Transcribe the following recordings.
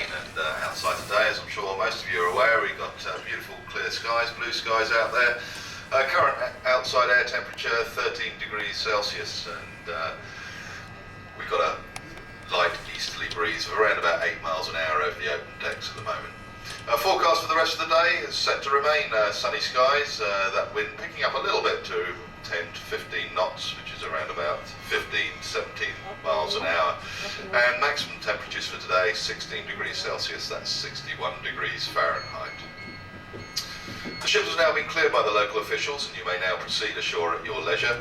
rain, and outside today, as I'm sure most of you are aware, we've got beautiful clear skies, blue skies out there. Current outside air temperature 13 degrees Celsius, and we've got a light easterly breeze of around about 8 miles an hour over the open decks at the moment. Forecast for the rest of the day is set to remain sunny skies, that wind picking up a little bit to 10 to 15 knots, which is around about 15-17 miles an hour. And maximum temperatures for today, 16 degrees Celsius, that's 61 degrees Fahrenheit. The ship has now been cleared by the local officials, and you may now proceed ashore at your leisure.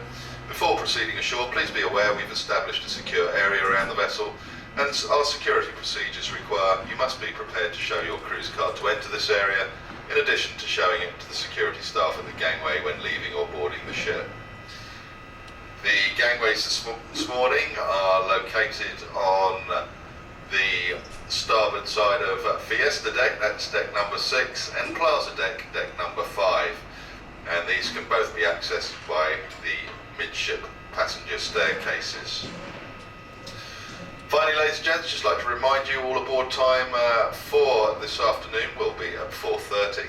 Before proceeding ashore, please be aware we've established a secure area around the vessel, and our security procedures require you must be prepared to show your cruise card to enter this area, in addition to showing it to the security staff at the gangway when leaving or boarding the ship. The gangways this morning are located on the starboard side of Fiesta deck, that's deck number 6, and Plaza deck, deck number 5. And these can both be accessed by the midship passenger staircases. Finally, ladies and gents, just like to remind you all aboard time for this afternoon will be at 4:30.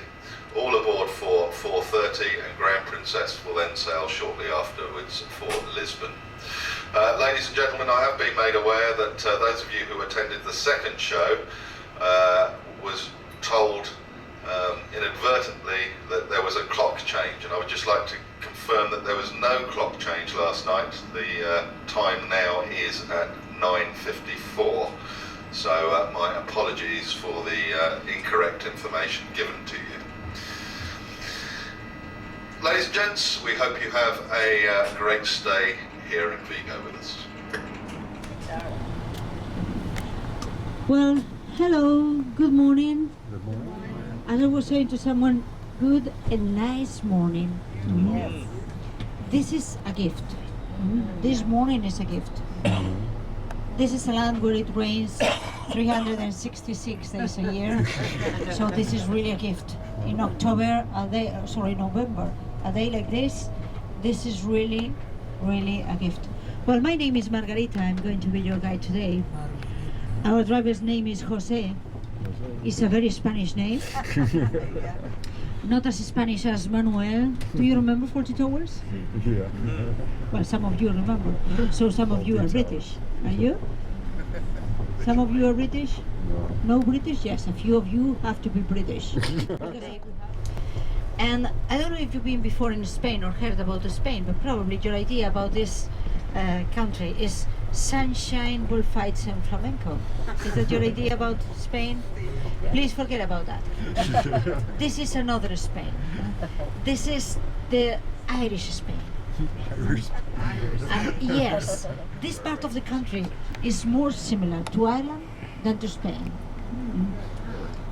All aboard for 4:30, and Grand Princess will then sail shortly afterwards for Lisbon. Ladies and gentlemen, I have been made aware that those of you who attended the second show was told inadvertently that there was a clock change, and I would just like to confirm that there was no clock change last night. The time now is at 9:54, so my apologies for the incorrect information given to you. Ladies and gents, we hope you have a great stay here in Vigo with us. Well, hello, good morning. Good morning. As I was saying to someone, good and nice morning. Yes. This is a gift. This morning is a gift. This is a land where it rains 366 days a year, so this is really a gift. In November, a day like this is really, really a gift. Well, my name is Margarita. I'm going to be your guide today. Our driver's name is Jose. It's a very Spanish name. Not as Spanish as Manuel. Do you remember 40 Towers? Yeah. Well, some of you remember. So some of you are British. Are you? Some of you are British? No British? Yes, a few of you have to be British. And I don't know if you've been before in Spain or heard about Spain, but probably your idea about this country is sunshine, bullfights and flamenco. Is that your idea about Spain? Please forget about that. This is another Spain. This is the Irish Spain. And yes, this part of the country is more similar to Ireland than to Spain.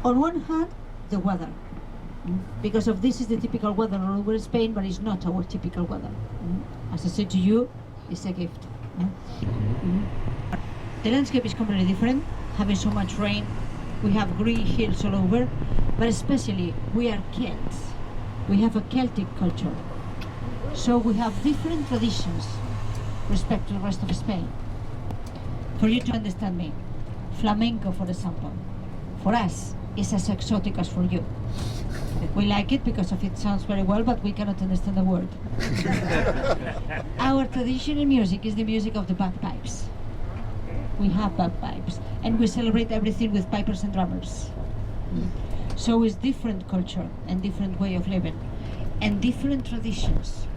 On one hand, the weather. Because of this is the typical weather all over Spain, but it's not our typical weather. As I said to you, it's a gift. The landscape is completely different, having so much rain. We have green hills all over, but especially we are Celts. We have a Celtic culture. So we have different traditions respect to the rest of Spain. For you to understand me, flamenco, for example, for us is as exotic as for you. We like it because of it sounds very well, but we cannot understand the word. Our traditional music is the music of the bagpipes. We have bagpipes, and we celebrate everything with pipers and drummers. So it's different culture and different way of living, and different traditions.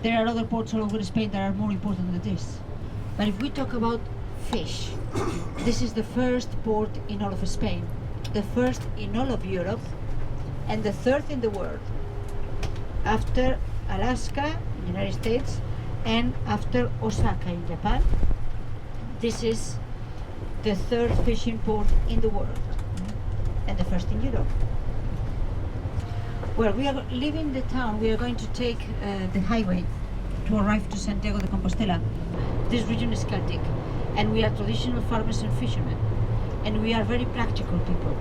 There are other ports all over Spain that are more important than this. But if we talk about fish, this is the first port in all of Spain, the first in all of Europe, and the third in the world, after Alaska in the United States and after Osaka in Japan. This is the third fishing port in the world and the first in Europe. Well, we are leaving the town. We are going to take the highway to arrive to Santiago de Compostela. This region is Celtic, and we are traditional farmers and fishermen, and we are very practical people.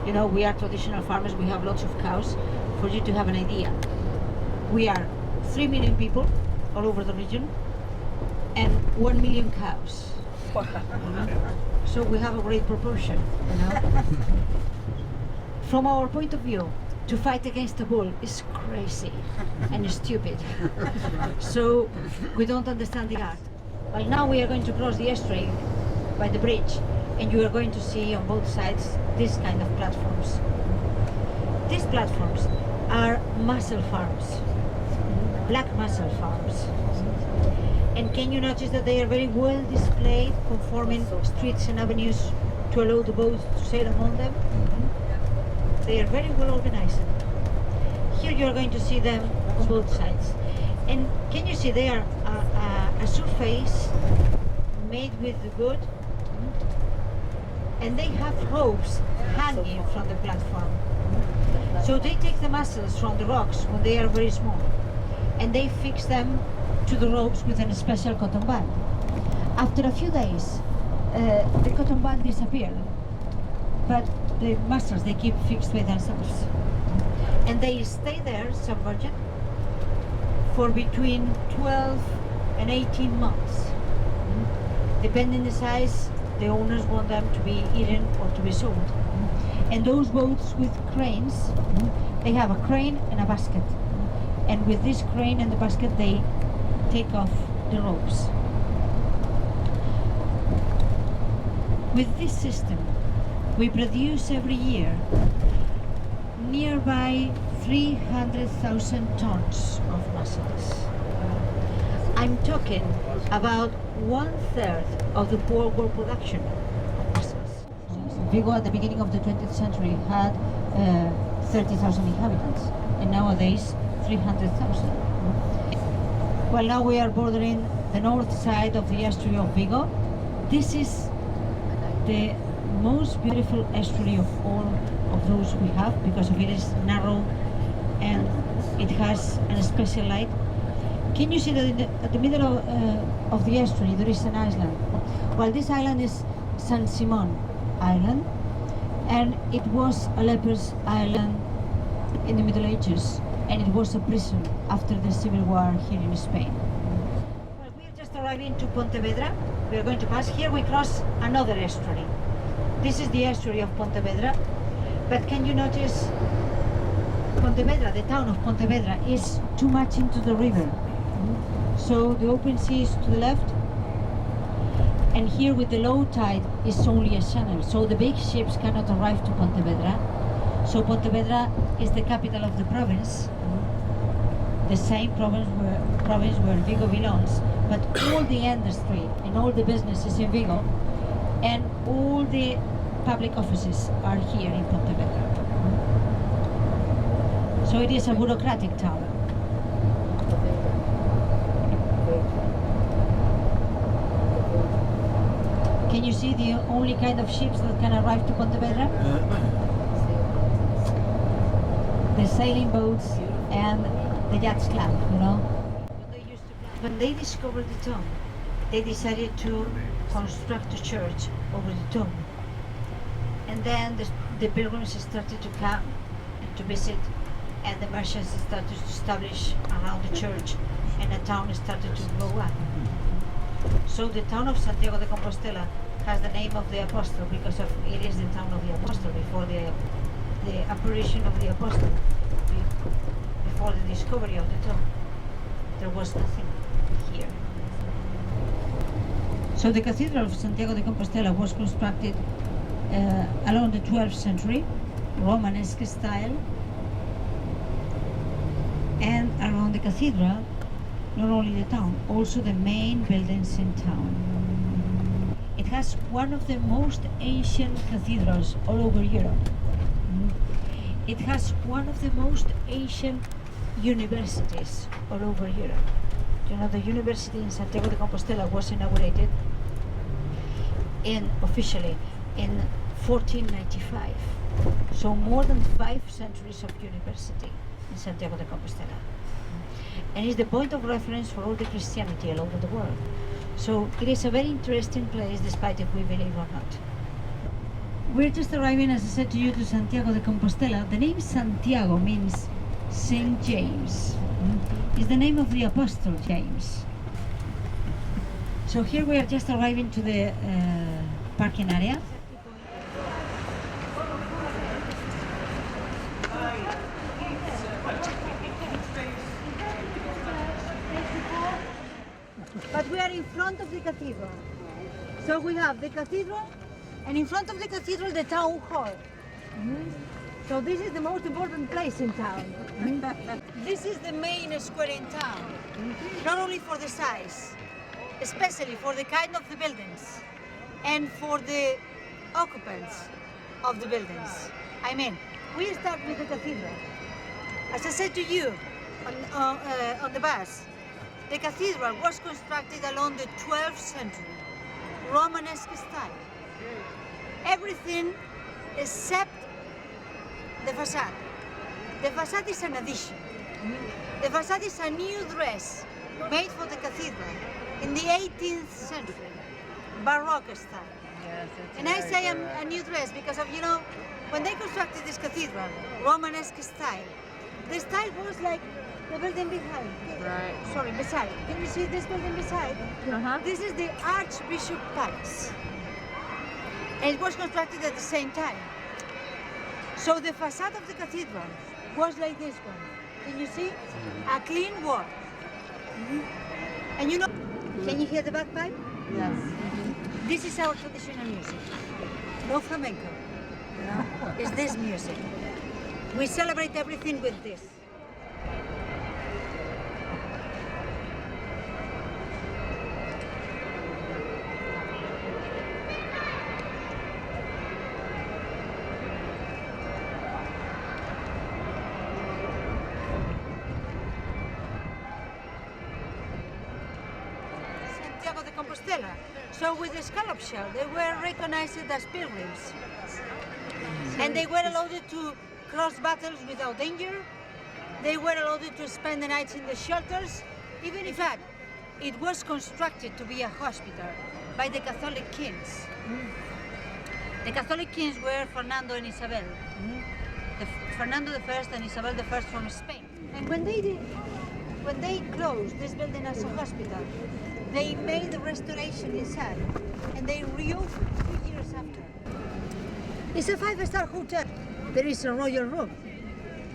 You know, we are traditional farmers. We have lots of cows. For you to have an idea, we are 3 million people all over the region and 1 million cows. So we have a great proportion, you know. From our point of view, to fight against the bull is crazy and stupid. So we don't understand the art. Well, now we are going to cross the estuary by the bridge, and you are going to see on both sides this kind of platforms. These platforms are mussel farms, black mussel farms. And can you notice that they are very well displayed, conforming streets and avenues to allow the boats to sail among them? They are very well organized. Here you are going to see them on both sides. And can you see they are a surface made with wood, and they have ropes hanging from the platform. So they take the mussels from the rocks when they are very small, and they fix them to the ropes with a special cotton band. After a few days, the cotton band disappeared, but the mussels they keep fixed by themselves, and they stay there submerged for between 12 and 18 months. Depending the size, the owners want them to be eaten or to be sold. And those boats with cranes, they have a crane and a basket. And with this crane and the basket, they take off the ropes. With this system, we produce every year nearby 300,000 tons of mussels. I'm talking about 1/3 of the world production of mussels. Vigo at the beginning of the 20th century had 30,000 inhabitants, and nowadays 300,000. Well, now we are bordering the north side of the estuary of Vigo. This is the most beautiful estuary of all of those we have, because of it is narrow and it has a special light. Can you see that at the middle of the estuary there is an island? Well, this island is San Simon Island, and it was a leper's island in the Middle Ages, and it was a prison after the Civil War here in Spain. Well, we are just arriving to Pontevedra. We are going to pass here. We cross another estuary. This is the estuary of Pontevedra, but can you notice Pontevedra, the town of Pontevedra, is too much into the river. So the open sea is to the left, and here with the low tide is only a channel, so the big ships cannot arrive to Pontevedra. So Pontevedra is the capital of the province, the same province where Vigo belongs, but all the industry and all the businesses in Vigo and all the public offices are here in Pontevedra. So it is a bureaucratic town. Can you see the only kind of ships that can arrive to Pontevedra? The sailing boats and the yachts club, you know. When they discovered the tomb, they decided to construct a church over the tomb. And then the pilgrims started to come to visit, and the merchants started to establish around the church, and the town started to grow up. So the town of Santiago de Compostela has the name of the apostle because it is the town of the apostle. Before the apparition of the apostle, before the discovery of the tomb, there was nothing here. So the Cathedral of Santiago de Compostela was constructed along the 12th century, Romanesque style, and around the cathedral, not only the town, also the main buildings in town. It has one of the most ancient cathedrals all over Europe. It has one of the most ancient universities all over Europe. You know, the university in Santiago de Compostela was inaugurated officially in 1495. So more than 5 centuries of university in Santiago de Compostela. And it's the point of reference for all the Christianity all over the world. So it is a very interesting place, despite if we believe or not. We're just arriving, as I said to you, to Santiago de Compostela. The name Santiago means Saint James. It's the name of the Apostle James. So here we are just arriving to the parking area. But we are in front of the cathedral. So we have the cathedral, and in front of the cathedral, the town hall. So this is the most important place in town. This is the main square in town, not only for the size, especially for the kind of the buildings, and for the occupants of the buildings. I mean, we start with the cathedral. As I said to you on the bus, the cathedral was constructed along the 12th century, Romanesque style. Everything except the facade. The facade is an addition. The facade is a new dress made for the cathedral in the 18th century, Baroque style. Yes, And I say a new dress because of, when they constructed this cathedral, Romanesque style, the style was like the building behind. Right. Sorry, beside. Can you see this building beside? Uh-huh. This is the Archbishop Palace. And it was constructed at the same time. So the facade of the cathedral was like this one. Can you see? A clean wall. And can you hear the bagpipe? Yes. This is our traditional music. No flamenco. No. It's this music. We celebrate everything with this. Santiago de Compostela. So with the scallop shell, they were recognized as pilgrims. And they were allowed to cross battles without danger. They were allowed to spend the nights in the shelters. Even in fact, it was constructed to be a hospital by the Catholic kings. The Catholic kings were Fernando and Isabel. Fernando I and Isabel I from Spain. And when they closed this building as a hospital, they made the restoration inside and they reopened 2 years after. It's a 5-star hotel. There is a royal room.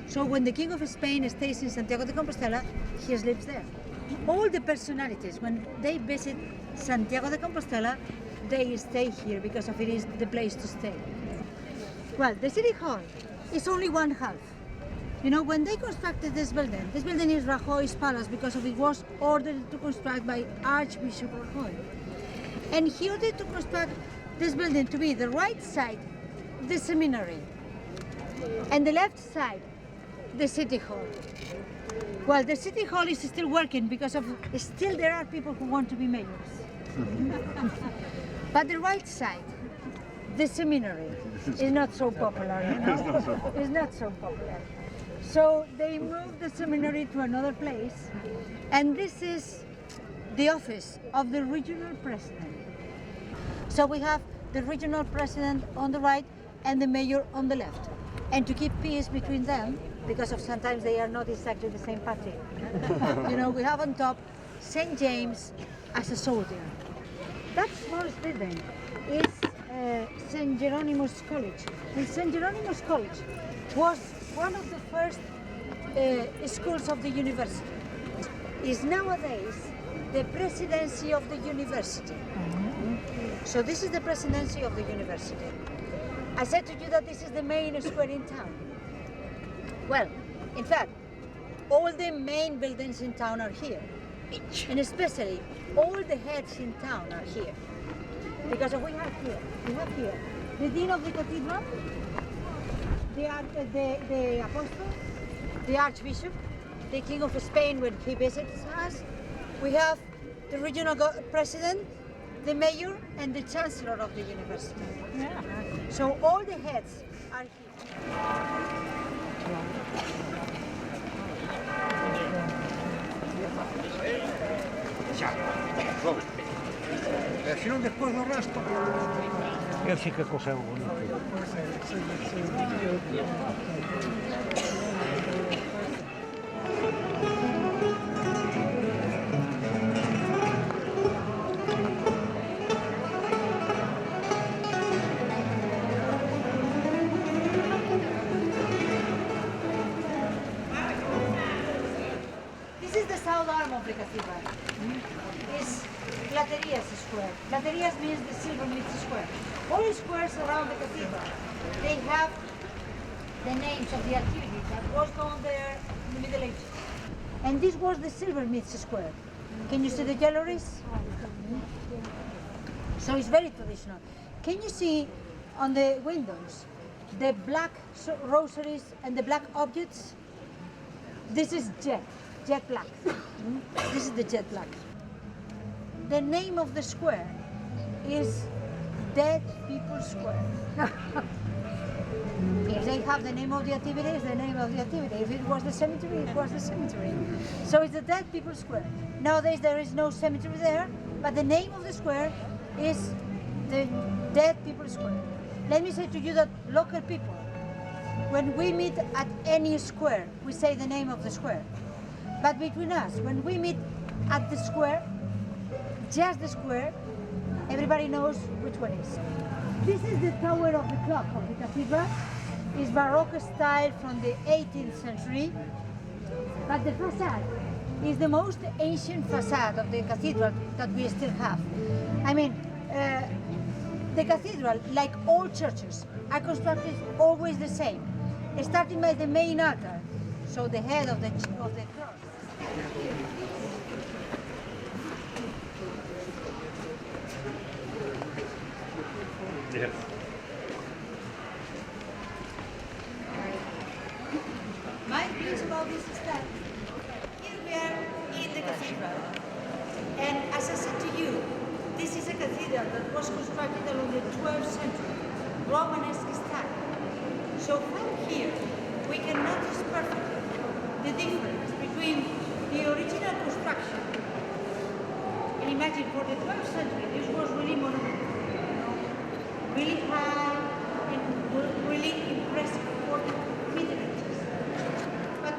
So when the King of Spain stays in Santiago de Compostela, he sleeps there. All the personalities, when they visit Santiago de Compostela, they stay here because of it is the place to stay. Well, the city hall is only one half. When they constructed this building is Rajoy's palace because of it was ordered to construct by Archbishop Rajoy. And he ordered to construct this building to be the right side, the seminary, and the left side, the city hall. Well, the city hall is still working because still there are people who want to be mayors. But the right side, the seminary, is not so popular. It's not so popular. So they moved the seminary to another place, and this is the office of the regional president. So we have the regional president on the right and the mayor on the left. And to keep peace between them, because of sometimes they are not exactly the same party, we have on top St. James as a soldier. That small building is St. Jeronimo's College. And St. Jeronimo's College was one of the first schools of the university. Is nowadays the presidency of the university. So this is the presidency of the university. I said to you that this is the main square in town. Well, in fact, all the main buildings in town are here. And especially all the heads in town are here. Because we have here the dean of the cathedral, the apostle, the archbishop, the king of Spain when he visits us. We have the regional president, the mayor, and the chancellor of the university. Yeah. So all the heads are here. Se non despois do resto. Eu sí que coseu bonito. Baterias Square. Baterias means the silversmith square. All squares around the cathedral, they have the names of the activities that was going there in the Middle Ages. And this was the silversmith square. Can you see the galleries? So it's very traditional. Can you see on the windows the black rosaries and the black objects? This is jet black. This is the jet black. The name of the square is Dead People Square. If they have the name of the activity, it's the name of the activity. If it was the cemetery, it was the cemetery. So it's the Dead People Square. Nowadays there is no cemetery there, but the name of the square is the Dead People Square. Let me say to you that local people, when we meet at any square, we say the name of the square. But between us, when we meet at the square, just the square, everybody knows which one is. This is the tower of the clock of the cathedral. It's Baroque style from the 18th century, but the facade is the most ancient facade of the cathedral that we still have. I mean, the cathedral, like all churches, are constructed always the same, starting by the main altar, so the head of the cross. Yes. My views about this is that here we are in the cathedral, and as I said to you, this is a cathedral that was constructed along the 12th century, Romanesque style. So from here, we can notice perfectly the difference between the original construction, and imagine for the 12th century, this was really monumental, really high and really impressive for the Middle Ages. But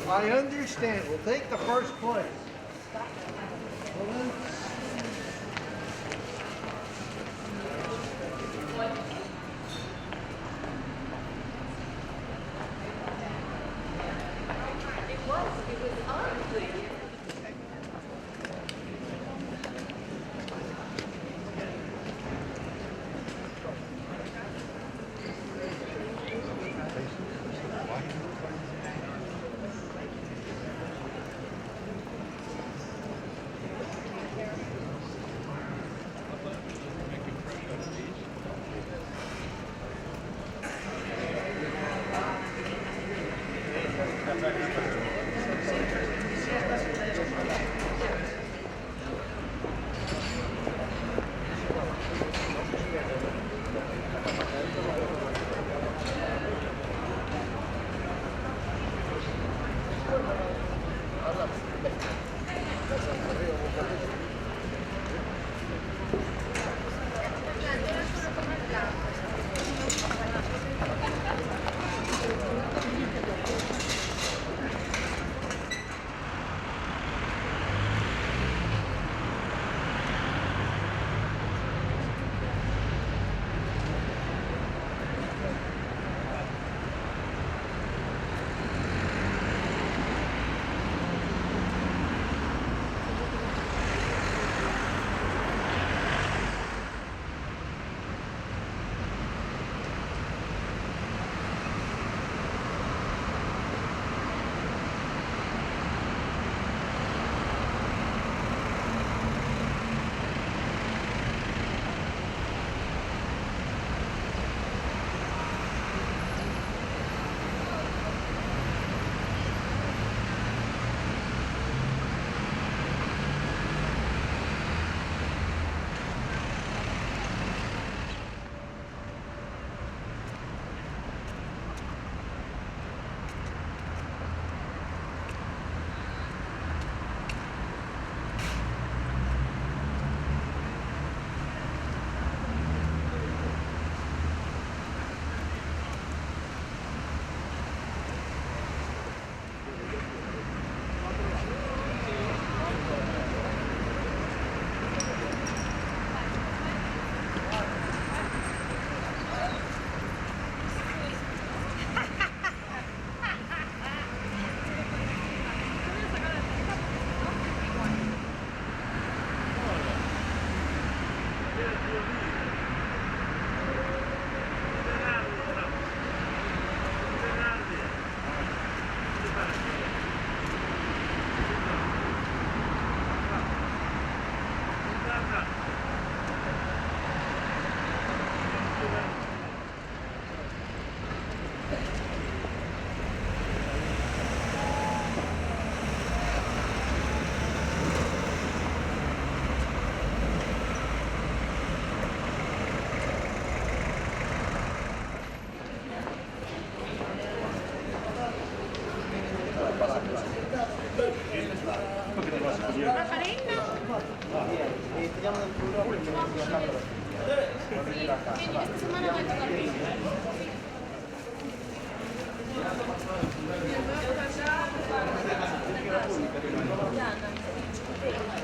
I understand. We'll take the first place.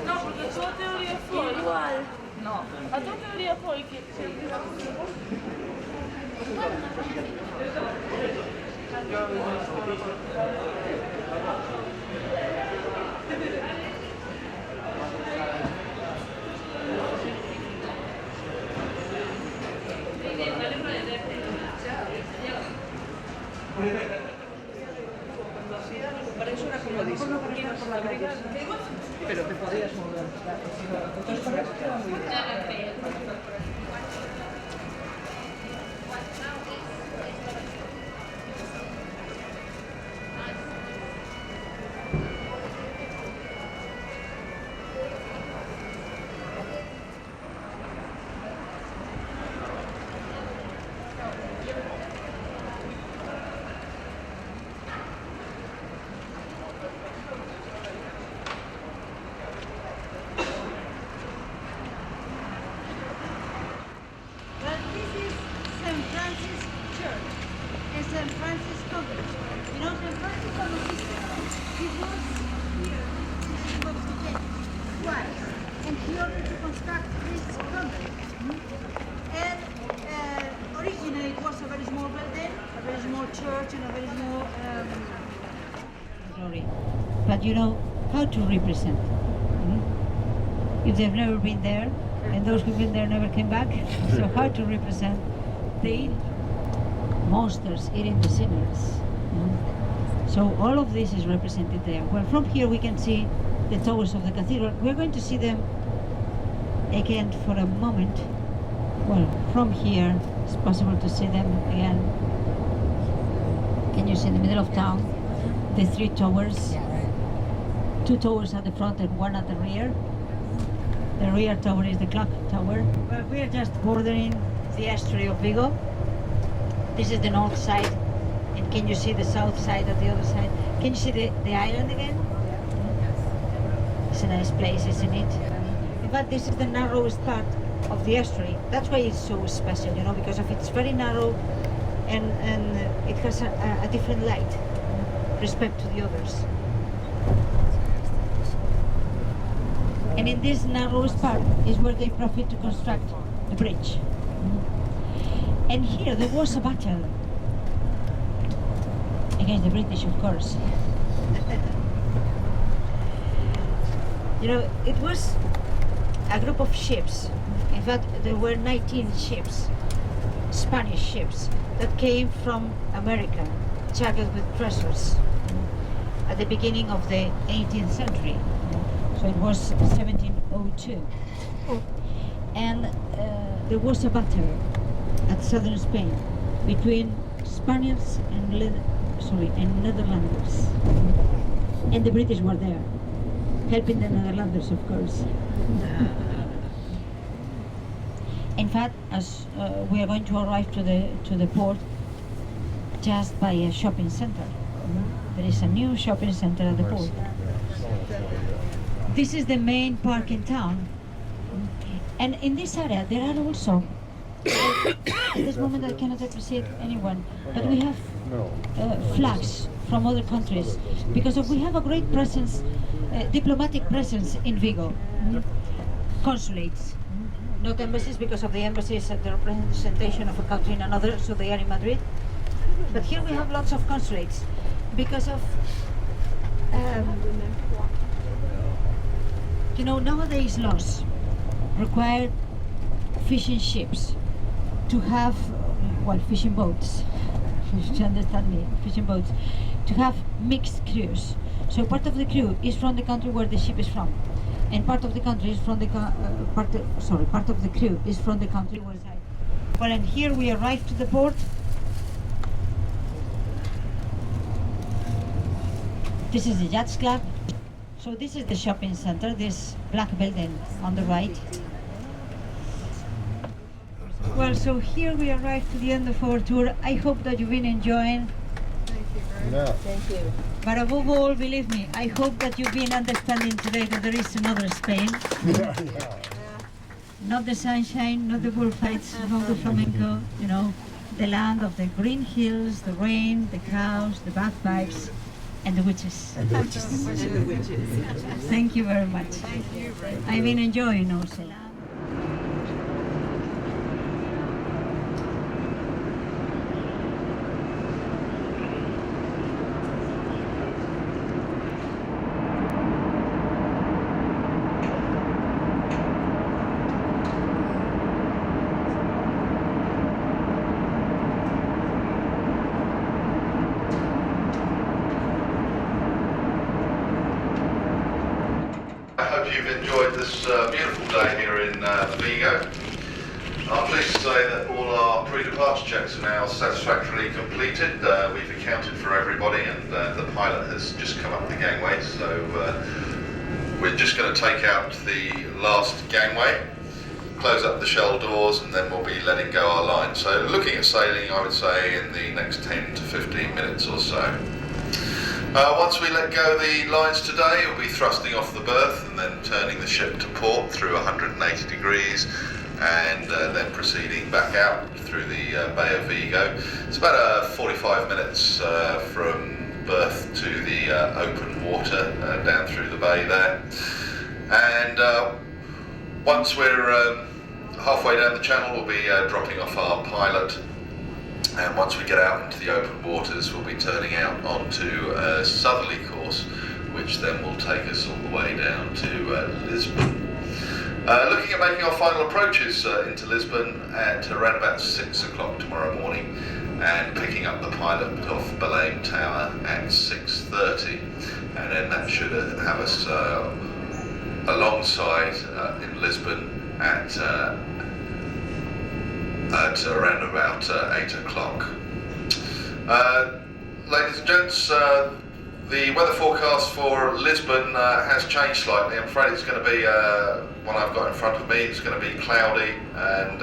No, porque tu teoría fue igual. No. A tu teoría fue que Para eso era comodísimo. Pero te podías mover. Entonces para eso queda muy bien. Well, this is St. Francis history, but you know how to represent. If they've never been there, and those who've been there never came back, so how to represent the monsters eating the sinners. So all of this is represented there. Well, from here we can see the towers of the cathedral. We're going to see them again for a moment. Well, from here it's possible to see them again. Can you see in the middle of town the three towers? Two towers at the front and one at the rear. The rear tower is the clock tower. Well, we're just bordering the estuary of Vigo. This is the north side, and can you see the south side at the other side? Can you see the island again? It's a nice place, isn't it? In fact, this is the narrowest part of the estuary. That's why it's so special, you know, because of it's very narrow and it has a different light respect to the others. And in this narrowest part is where they profit to construct the bridge. And here there was a battle against the British, of course. You know, it was a group of ships. In fact, there were 19 ships, Spanish ships, that came from America, chartered with treasures at the beginning of the 18th century. So it was 1702. And there was a battle at southern Spain between Spaniards and Netherlanders. And the British were there, helping the Netherlanders, of course. In fact, as we are going to arrive to the port just by a shopping center. There is a new shopping center at the port. This is the main park in town. And in this area there are also, at this moment I cannot appreciate anyone, but we have flags from other countries, because we have a great presence, diplomatic presence in Vigo. Consulates, not embassies, because of the embassies are the representation of a country in another, so they are in Madrid. But here we have lots of consulates because of you know, nowadays laws require fishing ships to have, well, fishing boats, you understand me, fishing boats, to have mixed crews. So part of the crew is from the country where the ship is from, and part of the country is from the part of the crew is from the country where it's at. Well, and here we arrived to the port. This is the Yachts Club. So this is the shopping center, this black building on the right. Well, so here we arrived to the end of our tour. I hope that you've been enjoying. Thank you very much. Thank you. But above all, believe me, I hope that you've been understanding today that there is another Spain. Not the sunshine, not the bullfights, not the flamenco, you know, the land of the green hills, the rain, the cows, the bagpipes, and the witches. And the witches. Thank you very much. Thank you very much. I've been enjoying also. You've enjoyed this beautiful day here in Vigo. I'm pleased to say that all our pre-departure checks are now satisfactorily completed. We've accounted for everybody, and the pilot has just come up the gangway, so we're just going to take out the last gangway, close up the shell doors, and then we'll be letting go our line. So looking at sailing, I would say in the next 10 to 15 minutes or so. Once we let go the lines today, we'll be thrusting off the berth and then turning the ship to port through 180 degrees and then proceeding back out through the Bay of Vigo. It's about 45 minutes from berth to the open water down through the bay there. And once we're halfway down the channel, we'll be dropping off our pilot And once we get out into the open waters, we'll be turning out onto a southerly course, which then will take us all the way down to Lisbon. Looking at making our final approaches into Lisbon at around about 6 o'clock tomorrow morning, and picking up the pilot off Belém Tower at 6:30, and then that should have us alongside in Lisbon at around about 8 o'clock. Ladies and gents, the weather forecast for Lisbon has changed slightly. I'm afraid it's going to be, one I've got in front of me, it's going to be cloudy and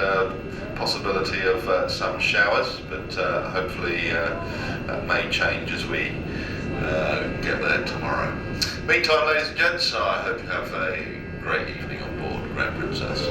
possibility of some showers, but hopefully that may change as we get there tomorrow. Meantime, ladies and gents, I hope you have a great evening on board Grand Princess.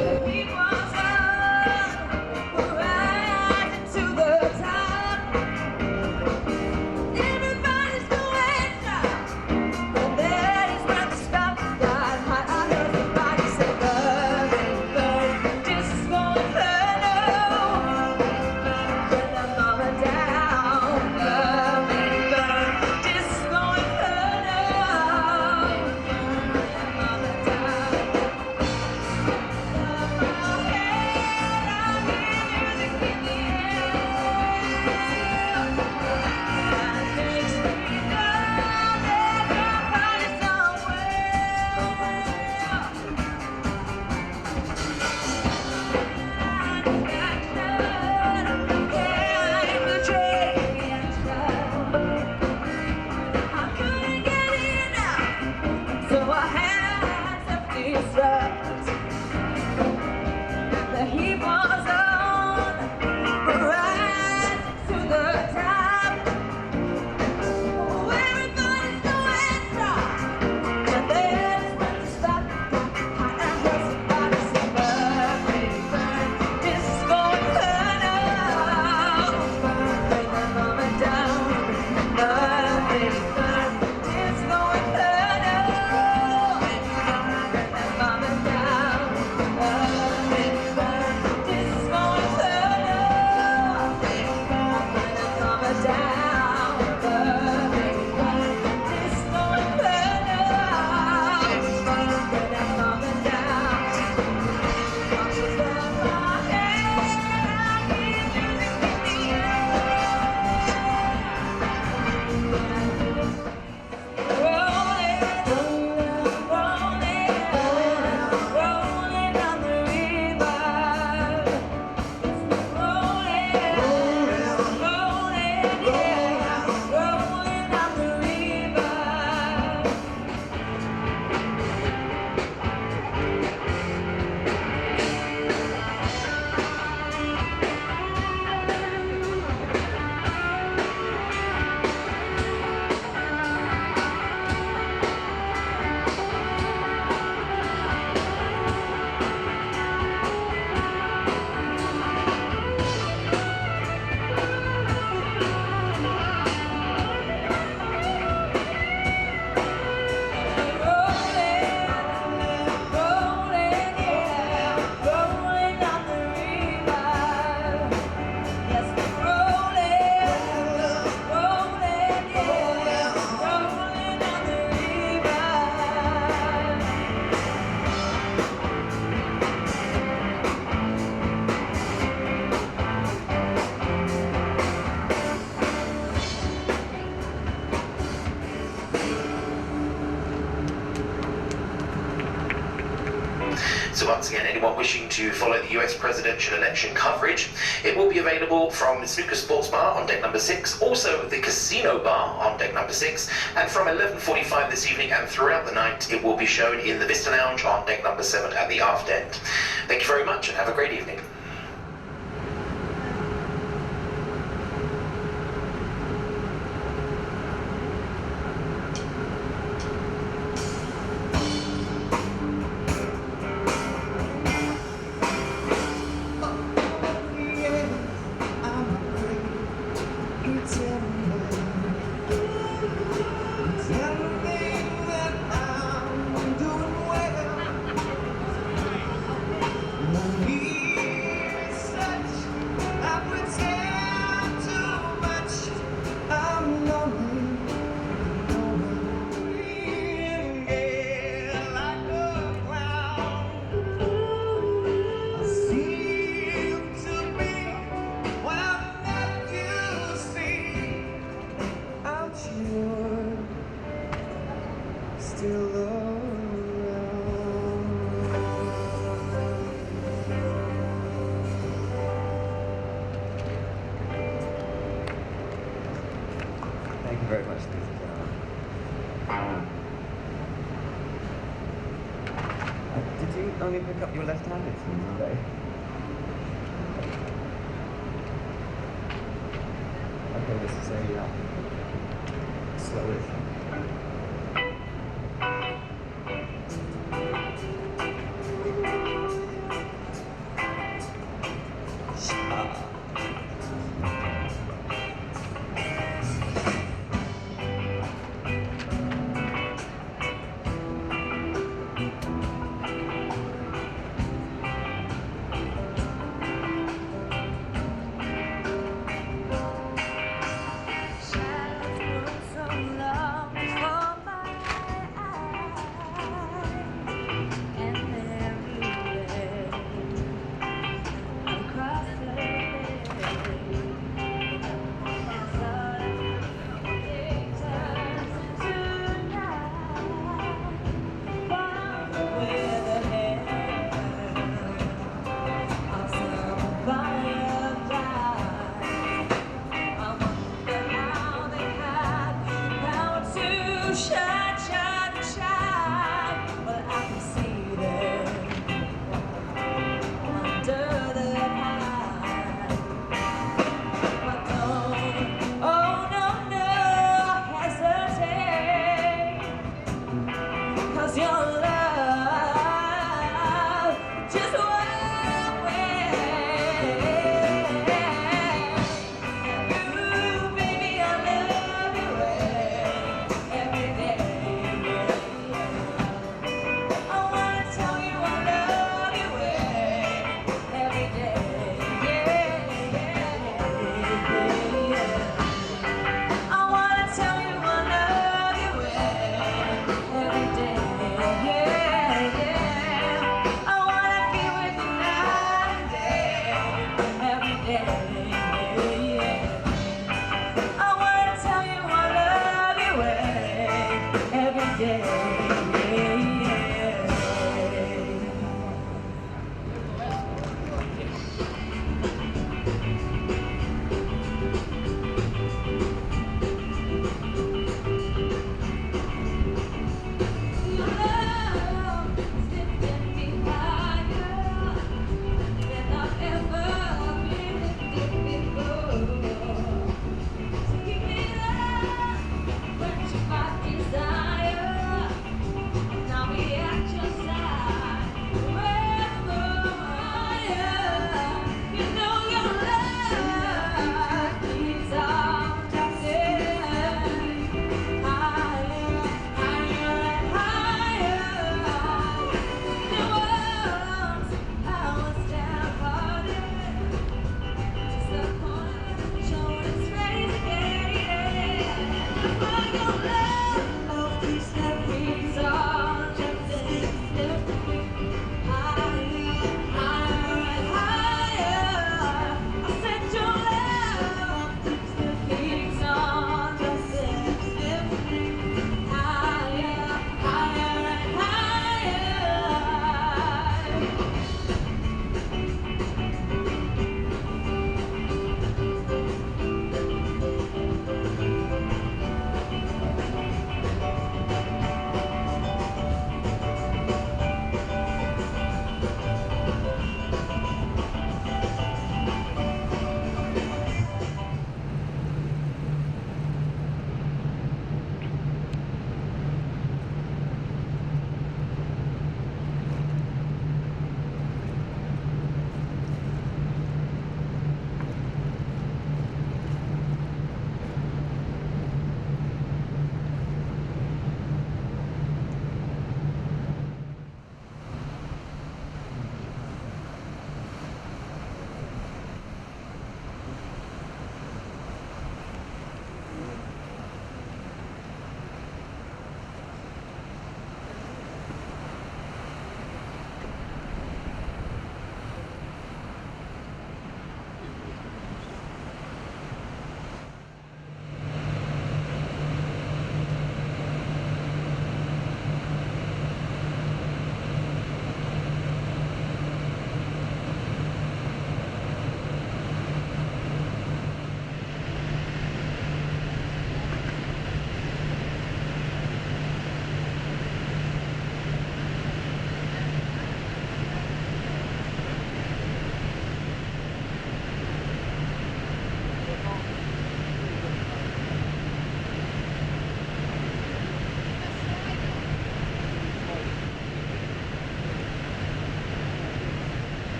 So once again, anyone wishing to follow the US presidential election coverage, it will be available from the Snooker Sports Bar on deck number 6, also the Casino Bar on deck number 6, and from 11:45 this evening and throughout the night, it will be shown in the Vista Lounge on deck number 7 at the aft end. Thank you very much and have a great evening. Everything that I'm doing well. very much need to Did you only pick up your left-handed team today? Okay, this is a slowish.